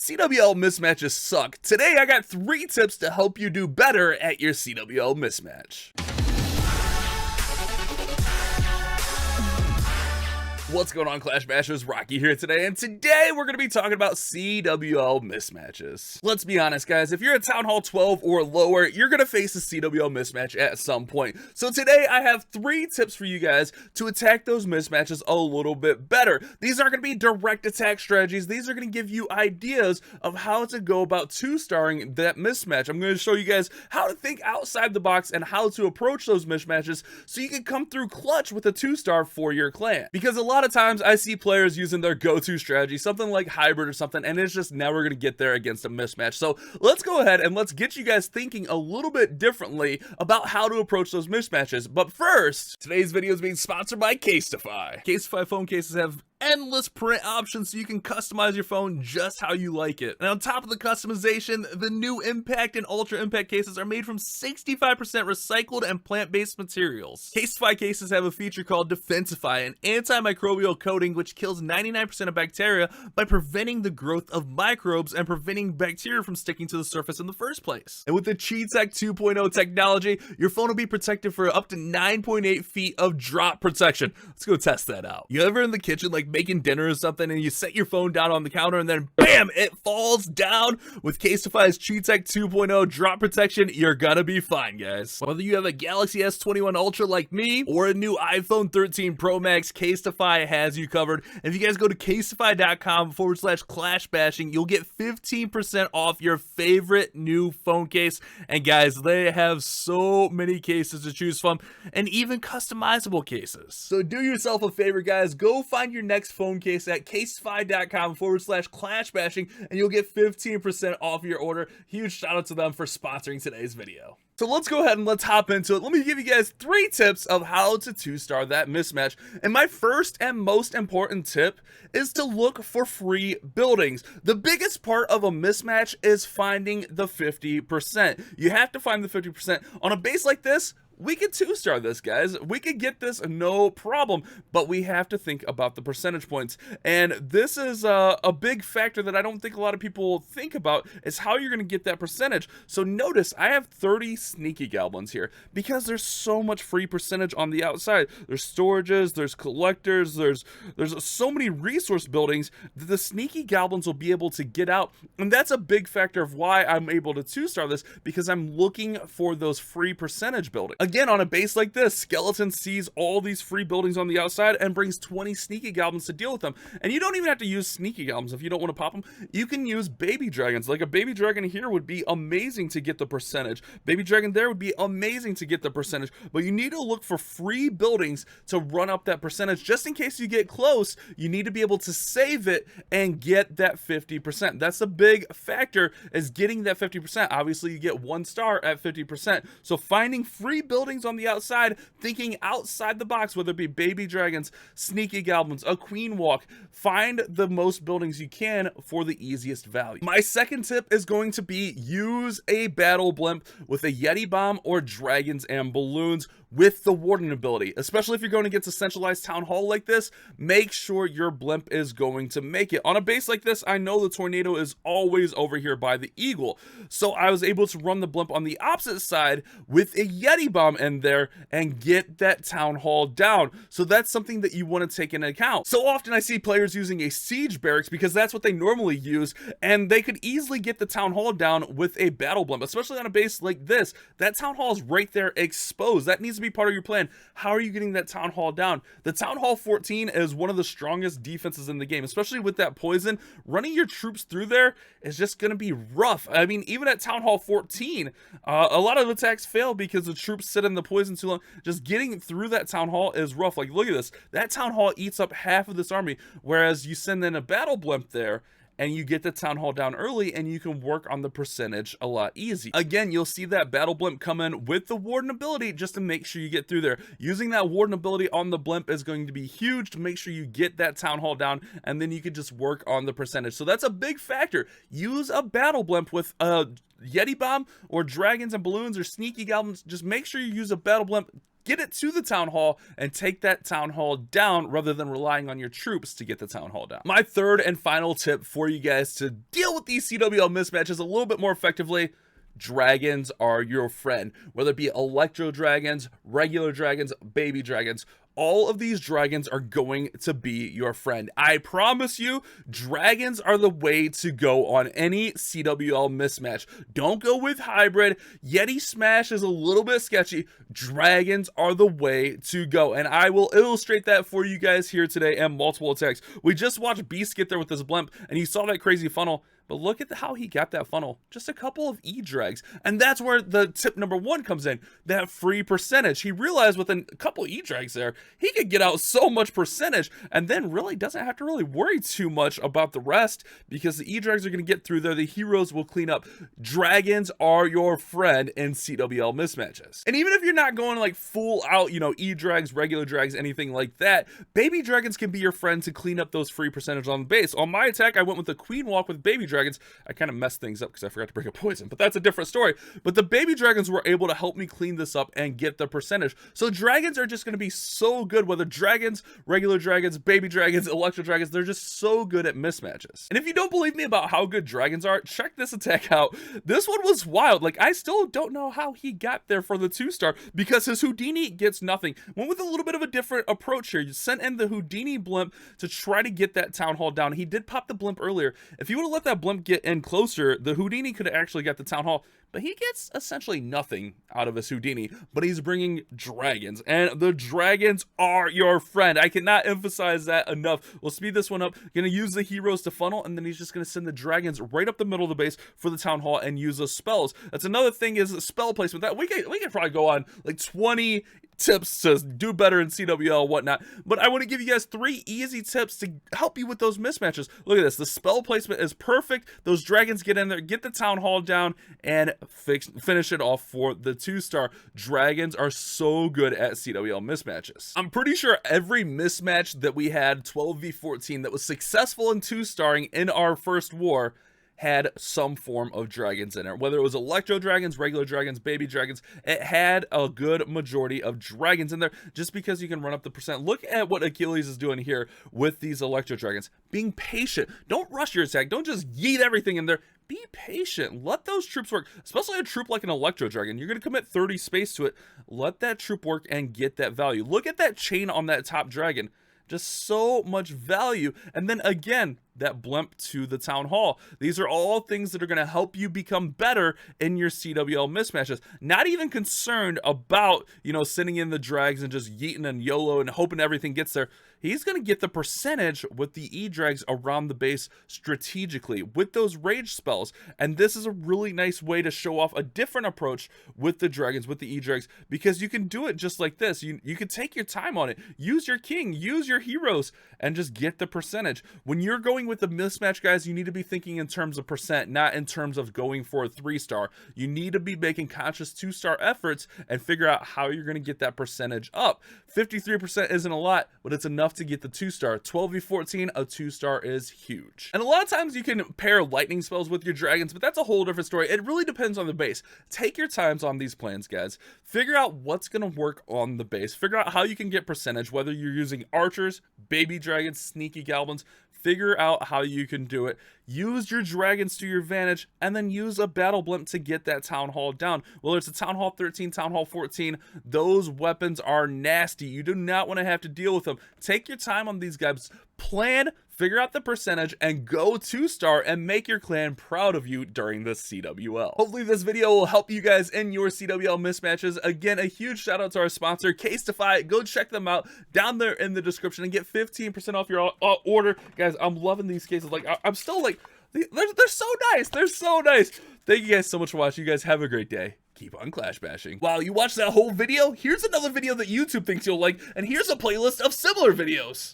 CWL mismatches suck. Today I got 3 tips to help you do better at your CWL mismatch. What's going on, Clash Bashers? Rocky here today, and today we're going to be talking about CWL mismatches. Let's be honest, guys, if you're at Town Hall 12 or lower, you're going to face a CWL mismatch at some point. So today I have 3 tips for you guys to attack those mismatches a little bit better. These aren't going to be direct attack strategies. These are going to give you ideas of how to go about 2-starring that mismatch. I'm going to show you guys how to think outside the box and how to approach those mismatches so you can come through clutch with a 2-star for your clan. Because a lot of times I see players using their go-to strategy, something like hybrid or something, and it's just never going to get there against a mismatch. So let's go ahead and let's get you guys thinking a little bit differently about how to approach those mismatches. But first, today's video is being sponsored by Casetify. Casetify phone cases have endless print options so you can customize your phone just how you like it. And on top of the customization, the new Impact and Ultra Impact cases are made from 65% recycled and plant-based materials. Casetify cases have a feature called Defensify, an antimicrobial coating which kills 99% of bacteria by preventing the growth of microbes and preventing bacteria from sticking to the surface in the first place. And with the Cheetech 2.0 technology, your phone will be protected for up to 9.8 feet of drop protection. Let's go test that out. You ever in the kitchen like making dinner or something and you set your phone down on the counter and then bam, it falls down? With Casetify's Cheetech 2.0 drop protection, you're gonna be fine, guys. Whether you have a Galaxy S21 Ultra like me or a new iPhone 13 Pro Max, Casetify has you covered. And if you guys go to casetify.com/clashbashing, you'll get 15% off your favorite new phone case. And guys, they have so many cases to choose from and even customizable cases. So do yourself a favor, guys, go find your next phone case at casetify.com/clashbashing and you'll get 15% off your order. Huge shout out to them for sponsoring today's video. So let's go ahead and let's hop into it. Let me give you guys 3 tips of how to 2-star that mismatch. And my first and most important tip is to look for free buildings. The biggest part of a mismatch is finding the 50%. You have to find the 50%. On a base like this, we could 2-star this, guys. We could get this no problem, but we have to think about the percentage points. And this is a big factor that I don't think a lot of people think about, is how you're going to get that percentage. So notice I have 30 sneaky goblins here because there's so much free percentage on the outside. There's storages, there's collectors, there's so many resource buildings that the sneaky goblins will be able to get out. And that's a big factor of why I'm able to 2-star this, because I'm looking for those free percentage buildings. Again, on a base like this, Skeleton sees all these free buildings on the outside and brings 20 sneaky goblins to deal with them. And you don't even have to use sneaky goblins if you don't want to pop them. You can use baby dragons. Like a baby dragon here would be amazing to get the percentage. Baby dragon there would be amazing to get the percentage. But you need to look for free buildings to run up that percentage. Just in case you get close, you need to be able to save it and get that 50%. That's a big factor, is getting that 50%. Obviously, you get 1 star at 50%. So finding free buildings on the outside, thinking outside the box, whether it be baby dragons, sneaky goblins, a queen walk, find the most buildings you can for the easiest value. My second tip is going to be use a battle blimp with a Yeti bomb or dragons and balloons with the warden ability. Especially if you're going against a centralized town hall like this, make sure your blimp is going to make it. On a base like this, I know the tornado is always over here by the eagle, so I was able to run the blimp on the opposite side with a Yeti bomb in there and get that town hall down. So that's something that you want to take into account. So often I see players using a siege barracks because that's what they normally use, and they could easily get the town hall down with a battle blimp, especially on a base like this. That town hall is right there exposed. That needs to be part of your plan. How are you getting that town hall down? The town hall 14 is one of the strongest defenses in the game, especially with that poison. Running your troops through there is just going to be rough. I mean, even at town hall 14, a lot of attacks fail because the troops sit in the poison too long. Just getting through that town hall is rough. Like, look at this. That town hall eats up half of this army, whereas you send in a battle blimp there and you get the town hall down early and you can work on the percentage a lot easy. Again, you'll see that battle blimp come in with the warden ability just to make sure you get through there. Using that warden ability on the blimp is going to be huge to make sure you get that town hall down, and then you can just work on the percentage. So that's a big factor. Use a battle blimp with a Yeti bomb or dragons and balloons or sneaky goblins. Just make sure you use a battle blimp get it to the town hall and take that town hall down rather than relying on your troops to get the town hall down. My third and final tip for you guys to deal with these CWL mismatches a little bit more effectively: dragons are your friend. Whether it be Electro Dragons, regular dragons, baby dragons, all of these dragons are going to be your friend. I promise you, dragons are the way to go on any CWL mismatch. Don't go with hybrid. Yeti Smash is a little bit sketchy. Dragons are the way to go, and I will illustrate that for you guys here today in multiple attacks. We just watched Beast get there with this blimp, and you saw that crazy funnel. But look at how he got that funnel. Just a couple of E-Drags. And that's where the tip number one comes in. That free percentage. He realized with a couple E-Drags there, he could get out so much percentage and then really doesn't have to really worry too much about the rest, because the E-Drags are going to get through there. The heroes will clean up. Dragons are your friend in CWL mismatches. And even if you're not going like full out, you know, E-Drags, regular drags, anything like that, baby dragons can be your friend to clean up those free percentage on the base. On my attack, I went with the Queen Walk with baby dragons. I kind of messed things up because I forgot to bring a poison, but that's a different story. But the baby dragons were able to help me clean this up and get the percentage. So dragons are just going to be so good, whether dragons, regular dragons, baby dragons, electro dragons, they're just so good at mismatches. And if you don't believe me about how good dragons are, check this attack out. This one was wild. Like, I still don't know how he got there for the 2-star, because his Houdini gets nothing. Went with a little bit of a different approach here. You sent in the Houdini blimp to try to get that town hall down. He did pop the blimp earlier. If you would have let that blimp get in closer, the Houdini could have actually got the town hall, but he gets essentially nothing out of his Houdini. But he's bringing dragons, and the dragons are your friend. I cannot emphasize that enough. We'll speed this one up. Gonna use the heroes to funnel, and then he's just gonna send the dragons right up the middle of the base for the town hall and use those spells. That's another thing, is spell placement. That we could probably go on like 20 tips to do better in CWL, whatnot, but I want to give you guys 3 easy tips to help you with those mismatches. Look at this. The spell placement is perfect. Those dragons get in there, get the town hall down, and finish it off for the 2-star. Dragons are so good at CWL mismatches. I'm pretty sure every mismatch that we had 12v14 that was successful in 2-starring in our first war had some form of dragons in it. Whether it was Electro Dragons, regular dragons, baby dragons, it had a good majority of dragons in there, just because you can run up the percent. Look at what Achilles is doing here with these Electro Dragons. Being patient. Don't rush your attack. Don't just yeet everything in there. Be patient. Let those troops work, especially a troop like an Electro Dragon. You're going to commit 30 space to it. Let that troop work and get that value. Look at that chain on that top dragon. Just so much value. And then again, that blimp to the town hall. These are all things that are going to help you become better in your CWL mismatches. Not even concerned about, you know, sending in the drags and just yeeting and YOLO and hoping everything gets there. He's going to get the percentage with the E-Drags around the base strategically with those rage spells. And this is a really nice way to show off a different approach with the dragons, with the E-Drags, because you can do it just like this. You can take your time on it. Use your king, use your heroes, and just get the percentage. When you're going with the mismatch, guys, you need to be thinking in terms of percent, not in terms of going for a 3-star. You need to be making conscious 2-star efforts and figure out how you're going to get that percentage up. 53% isn't a lot, but it's enough to get the 2-star. 12v14, a 2-star is huge. And a lot of times you can pair lightning spells with your dragons, but that's a whole different story. It really depends on the base. Take your times on these plans, guys. Figure out what's going to work on the base. Figure out how you can get percentage, whether you're using archers, baby dragons, sneaky goblins. Figure out how you can do it. Use your dragons to your advantage, and then use a battle blimp to get that town hall down. Whether it's a town hall 13, town hall 14, those weapons are nasty. You do not want to have to deal with them. Take your time on these guys. Plan, figure out the percentage, and go 2-star and make your clan proud of you during the CWL. Hopefully this video will help you guys in your CWL mismatches. Again, a huge shout out to our sponsor, Casetify. Go check them out down there in the description and get 15% off your order. Guys, I'm loving these cases. Like, I'm still like, they're so nice. They're so nice. Thank you guys so much for watching. You guys have a great day. Keep on clash bashing. While you watch that whole video, here's another video that YouTube thinks you'll like, and here's a playlist of similar videos.